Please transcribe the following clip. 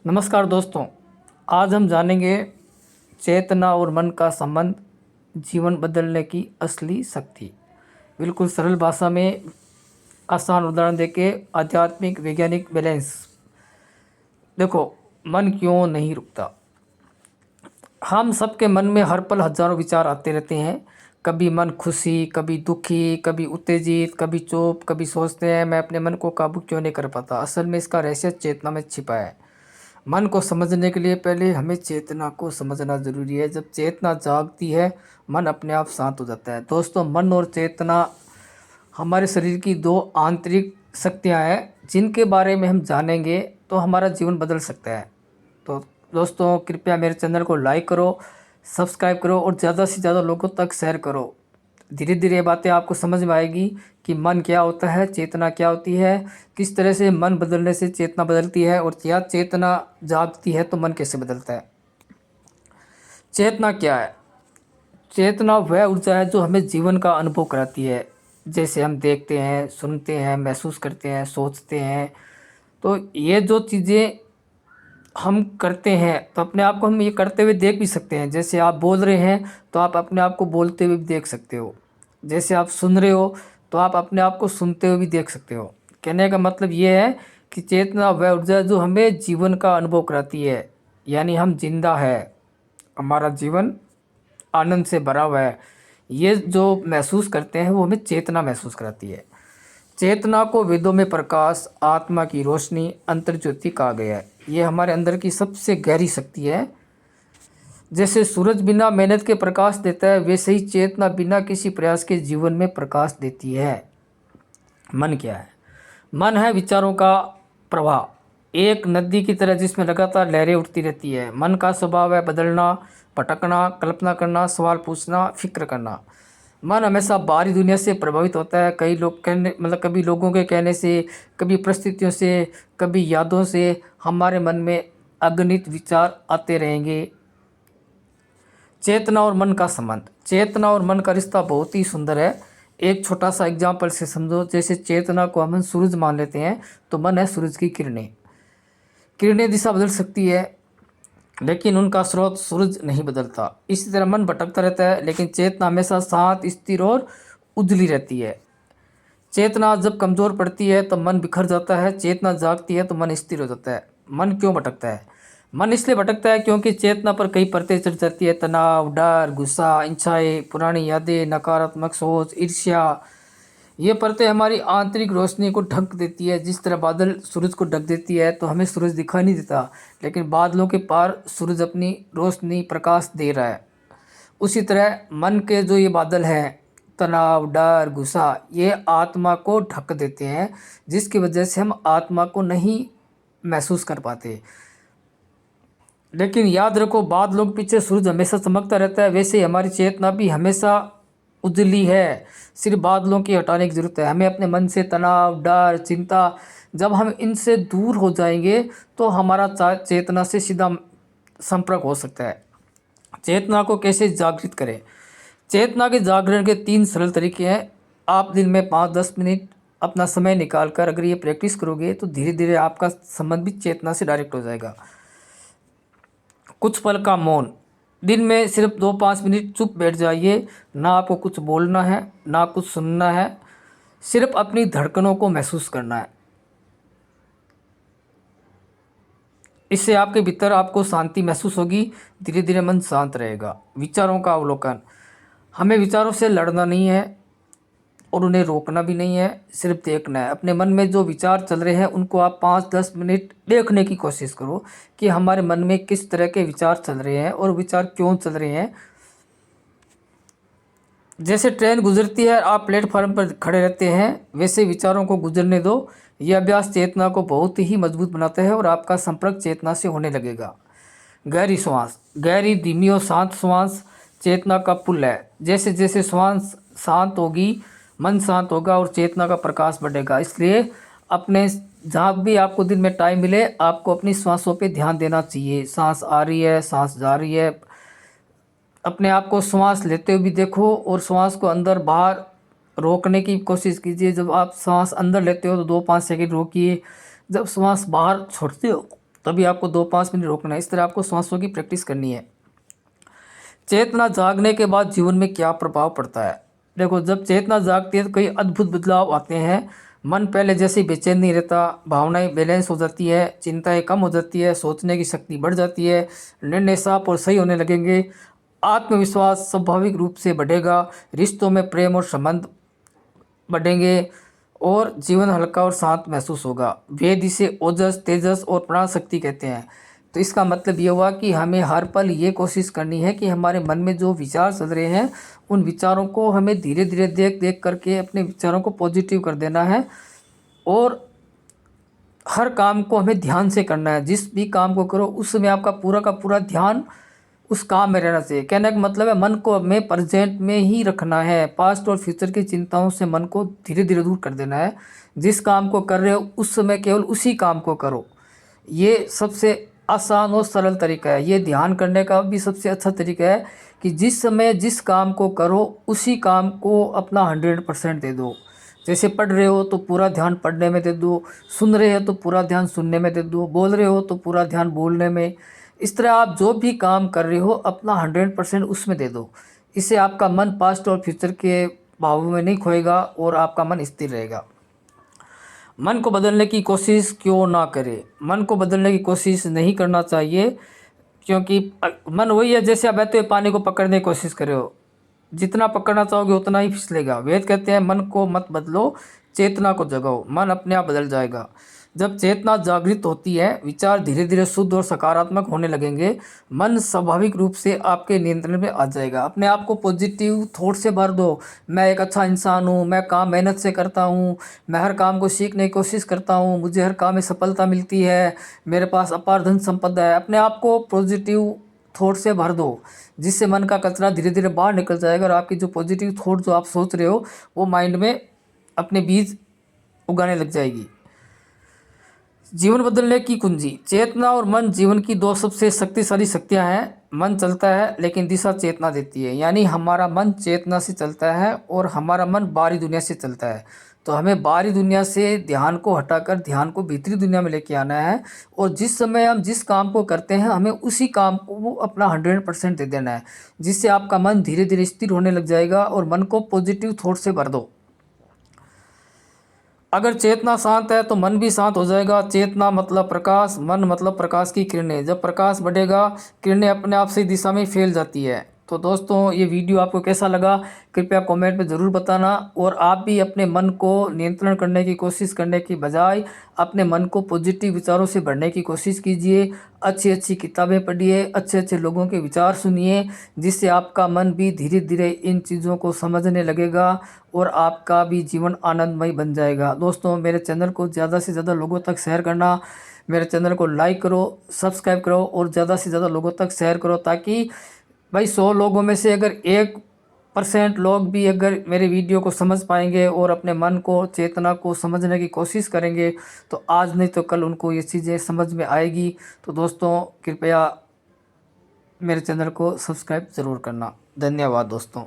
नमस्कार दोस्तों। आज हम जानेंगे चेतना और मन का संबंध, जीवन बदलने की असली शक्ति। बिल्कुल सरल भाषा में आसान उदाहरण देके आध्यात्मिक वैज्ञानिक बैलेंस। देखो, मन क्यों नहीं रुकता। हम सबके मन में हर पल हजारों विचार आते रहते हैं। कभी मन खुशी, कभी दुखी, कभी उत्तेजित, कभी चुप, कभी सोचते हैं मैं अपने मन को काबू क्यों नहीं कर पाता। असल में इसका रहस्य चेतना में छिपा है। मन को समझने के लिए पहले हमें चेतना को समझना ज़रूरी है। जब चेतना जागती है, मन अपने आप शांत हो जाता है। दोस्तों, मन और चेतना हमारे शरीर की दो आंतरिक शक्तियाँ हैं, जिनके बारे में हम जानेंगे तो हमारा जीवन बदल सकता है। तो दोस्तों, कृपया मेरे चैनल को लाइक करो, सब्सक्राइब करो और ज़्यादा से ज़्यादा लोगों तक शेयर करो। धीरे धीरे ये बातें आपको समझ में आएगी कि मन क्या होता है, चेतना क्या होती है, किस तरह से मन बदलने से चेतना बदलती है और क्या चेतना जागती है तो मन कैसे बदलता है। चेतना क्या है? चेतना वह ऊर्जा है जो हमें जीवन का अनुभव कराती है। जैसे हम देखते हैं, सुनते हैं, महसूस करते हैं, सोचते हैं। तो ये जो चीज़ें हम करते हैं तो अपने आप को हम ये करते हुए देख भी सकते हैं। जैसे आप बोल रहे हैं तो आप अपने आप को बोलते हुए भी देख सकते हो। जैसे आप सुन रहे हो तो आप अपने आप को सुनते हुए भी देख सकते हो। कहने का मतलब ये है कि चेतना वह ऊर्जा है जो हमें जीवन का अनुभव कराती है। यानी हम जिंदा है, हमारा जीवन आनंद से भरा हुआ है। ये जो महसूस करते हैं वो हमें चेतना महसूस कराती है। चेतना को वेदों में प्रकाश, आत्मा की रोशनी, अंतर्ज्योति कहा गया है। ये हमारे अंदर की सबसे गहरी शक्ति है। जैसे सूरज बिना मेहनत के प्रकाश देता है, वैसे ही चेतना बिना किसी प्रयास के जीवन में प्रकाश देती है। मन क्या है? मन है विचारों का प्रवाह, एक नदी की तरह जिसमें लगातार लहरें उठती रहती है। मन का स्वभाव है बदलना, भटकना, कल्पना करना, सवाल पूछना, फिक्र करना। मन हमेशा बाहरी दुनिया से प्रभावित होता है। कई लोग कहने कभी लोगों के कहने से, कभी परिस्थितियों से, कभी यादों से हमारे मन में अगणित विचार आते रहेंगे। चेतना और मन का संबंध। चेतना और मन का रिश्ता बहुत ही सुंदर है। एक छोटा सा एग्जाम्पल से समझो। जैसे चेतना को हम सूरज मान लेते हैं तो मन है सूरज की किरणें। किरणें दिशा बदल सकती है लेकिन उनका स्रोत सूरज नहीं बदलता। इसी तरह मन भटकता रहता है लेकिन चेतना हमेशा शांत, स्थिर और उजली रहती है। चेतना जब कमज़ोर पड़ती है तो मन बिखर जाता है, चेतना जागती है तो मन स्थिर हो जाता है। मन क्यों भटकता है? मन इसलिए भटकता है क्योंकि चेतना पर कई परतें चढ़ जाती है। तनाव, डर, गुस्सा, इच्छाएं, पुरानी यादें, नकारात्मक सोच, ईर्ष्या। ये परतें हमारी आंतरिक रोशनी को ढक देती है। जिस तरह बादल सूरज को ढक देती है तो हमें सूरज दिखाई नहीं देता, लेकिन बादलों के पार सूरज अपनी रोशनी, प्रकाश दे रहा है। उसी तरह मन के जो ये बादल हैं, तनाव, डर, गुस्सा, ये आत्मा को ढक देते हैं, जिसकी वजह से हम आत्मा को नहीं महसूस कर पाते। लेकिन याद रखो, बादलों के पीछे सूरज हमेशा चमकता रहता है। वैसे ही हमारी चेतना भी हमेशा उजली है। सिर्फ बादलों की हटाने की ज़रूरत है। हमें अपने मन से तनाव, डर, चिंता, जब हम इनसे दूर हो जाएंगे तो हमारा चेतना से सीधा संपर्क हो सकता है। चेतना को कैसे जागृत करें? चेतना के जागरण के 3 सरल तरीके हैं। आप दिन में 5-10 मिनट अपना समय निकाल कर अगर ये प्रैक्टिस करोगे तो धीरे धीरे आपका संबंध भी चेतना से डायरेक्ट हो जाएगा। कुछ पल का मौन। दिन में सिर्फ 2-5 मिनट चुप बैठ जाइए। ना आपको कुछ बोलना है, ना कुछ सुनना है, सिर्फ अपनी धड़कनों को महसूस करना है। इससे आपके भीतर आपको शांति महसूस होगी। धीरे धीरे मन शांत रहेगा। विचारों का अवलोकन। हमें विचारों से लड़ना नहीं है और उन्हें रोकना भी नहीं है, सिर्फ देखना है। अपने मन में जो विचार चल रहे हैं उनको आप 5-10 मिनट देखने की कोशिश करो कि हमारे मन में किस तरह के विचार चल रहे हैं और विचार क्यों चल रहे हैं। जैसे ट्रेन गुजरती है, आप प्लेटफार्म पर खड़े रहते हैं, वैसे विचारों को गुजरने दो। यह अभ्यास चेतना को बहुत ही मजबूत बनाता है और आपका संपर्क चेतना से होने लगेगा। गहरी श्वास। गहरी, धीमी और शांत श्वास चेतना का पुल है। जैसे जैसे श्वास शांत होगी, मन शांत होगा और चेतना का प्रकाश बढ़ेगा। इसलिए अपने जहाँ भी आपको दिन में टाइम मिले, आपको अपनी सांसों पे ध्यान देना चाहिए। सांस आ रही है, सांस जा रही है। अपने आप को श्वास लेते हुए भी देखो और श्वास को अंदर बाहर रोकने की कोशिश कीजिए। जब आप सांस अंदर लेते हो तो 2-5 सेकंड रोकिए। जब श्वास बाहर छोड़ते हो तभी आपको 2-5 मिनट रोकना है। इस तरह आपको सांसों की प्रैक्टिस करनी है। चेतना जागने के बाद जीवन में क्या प्रभाव पड़ता है? देखो, जब चेतना जागती है तो कई अद्भुत बदलाव आते हैं। मन पहले जैसे बेचैन नहीं रहता, भावनाएं बैलेंस हो जाती है, चिंताएं कम हो जाती है, सोचने की शक्ति बढ़ जाती है, निर्णय साफ और सही होने लगेंगे, आत्मविश्वास स्वाभाविक रूप से बढ़ेगा, रिश्तों में प्रेम और संबंध बढ़ेंगे और जीवन हल्का और शांत महसूस होगा। वेद इसे ओजस, तेजस और प्राण शक्ति कहते हैं। तो इसका मतलब ये हुआ कि हमें हर पल ये कोशिश करनी है कि हमारे मन में जो विचार चल रहे हैं उन विचारों को हमें धीरे धीरे देख देख करके अपने विचारों को पॉजिटिव कर देना है। और हर काम को हमें ध्यान से करना है। जिस भी काम को करो उसमें आपका पूरा का पूरा ध्यान उस काम में रहना चाहिए। कहने का मतलब है मन को हमें प्रेजेंट में ही रखना है। पास्ट और फ्यूचर की चिंताओं से मन को धीरे धीरे दूर कर देना है। जिस काम को कर रहे हो उस समय केवल उसी काम को करो। ये सबसे आसान और सरल तरीका है। ये ध्यान करने का भी सबसे अच्छा तरीका है कि जिस समय जिस काम को करो उसी काम को अपना 100% दे दो। जैसे पढ़ रहे हो तो पूरा ध्यान पढ़ने में दे दो, सुन रहे हो तो पूरा ध्यान सुनने में दे दो, बोल रहे हो तो पूरा ध्यान बोलने में। इस तरह आप जो भी काम कर रहे हो अपना 100% उसमें दे दो। इससे आपका मन पास्ट और फ्यूचर के भावों में नहीं खोएगा और आपका मन स्थिर रहेगा। मन को बदलने की कोशिश क्यों ना करें? मन को बदलने की कोशिश नहीं करना चाहिए, क्योंकि मन वही है जैसे आप बहते हुए पानी को पकड़ने की कोशिश कर रहे हो। जितना पकड़ना चाहोगे उतना ही फिसलेगा। वेद कहते हैं मन को मत बदलो, चेतना को जगाओ, मन अपने आप बदल जाएगा। जब चेतना जागृत होती है विचार धीरे धीरे शुद्ध और सकारात्मक होने लगेंगे। मन स्वाभाविक रूप से आपके नियंत्रण में आ जाएगा। अपने आप को पॉजिटिव थॉट से भर दो। मैं एक अच्छा इंसान हूँ, मैं काम मेहनत से करता हूँ, मैं हर काम को सीखने की कोशिश करता हूँ, मुझे हर काम में सफलता मिलती है, मेरे पास अपार धन संपदा है। अपने आप को पॉजिटिव थॉट से भर दो, जिससे मन का कचरा धीरे धीरे बाहर निकल जाएगा और आपकी जो पॉजिटिव थॉट जो आप सोच रहे हो वो माइंड में अपने बीज उगाने लग जाएगी। जीवन बदलने की कुंजी। चेतना और मन जीवन की दो सबसे शक्तिशाली शक्तियां हैं। मन चलता है लेकिन दिशा चेतना देती है, यानी हमारा मन चेतना से चलता है और हमारा मन बाहरी दुनिया से चलता है। तो हमें बाहरी दुनिया से ध्यान को हटाकर ध्यान को भीतरी दुनिया में लेके आना है। और जिस समय हम जिस काम को करते हैं हमें उसी काम को अपना 100% दे देना है, जिससे आपका मन धीरे धीरे स्थिर होने लग जाएगा और मन को पॉजिटिव थॉट से भर दो। अगर चेतना शांत है तो मन भी शांत हो जाएगा। चेतना मतलब प्रकाश, मन मतलब प्रकाश की किरणें। जब प्रकाश बढ़ेगा किरणें अपने आप से दिशा में फैल जाती है। तो दोस्तों, ये वीडियो आपको कैसा लगा कृपया कमेंट में ज़रूर बताना। और आप भी अपने मन को नियंत्रण करने की कोशिश करने की बजाय अपने मन को पॉजिटिव विचारों से भरने की कोशिश कीजिए। अच्छी अच्छी किताबें पढ़िए, अच्छे अच्छे लोगों के विचार सुनिए, जिससे आपका मन भी धीरे धीरे इन चीज़ों को समझने लगेगा और आपका भी जीवन आनंदमय बन जाएगा। दोस्तों, मेरे चैनल को ज़्यादा से ज़्यादा लोगों तक शेयर करना, मेरे चैनल को लाइक करो, सब्सक्राइब करो और ज़्यादा से ज़्यादा लोगों तक शेयर करो, ताकि भाई 100 लोगों में से अगर 1% लोग भी अगर मेरे वीडियो को समझ पाएंगे और अपने मन को चेतना को समझने की कोशिश करेंगे तो आज नहीं तो कल उनको ये चीज़ें समझ में आएगी। तो दोस्तों, कृपया मेरे चैनल को सब्सक्राइब ज़रूर करना। धन्यवाद दोस्तों।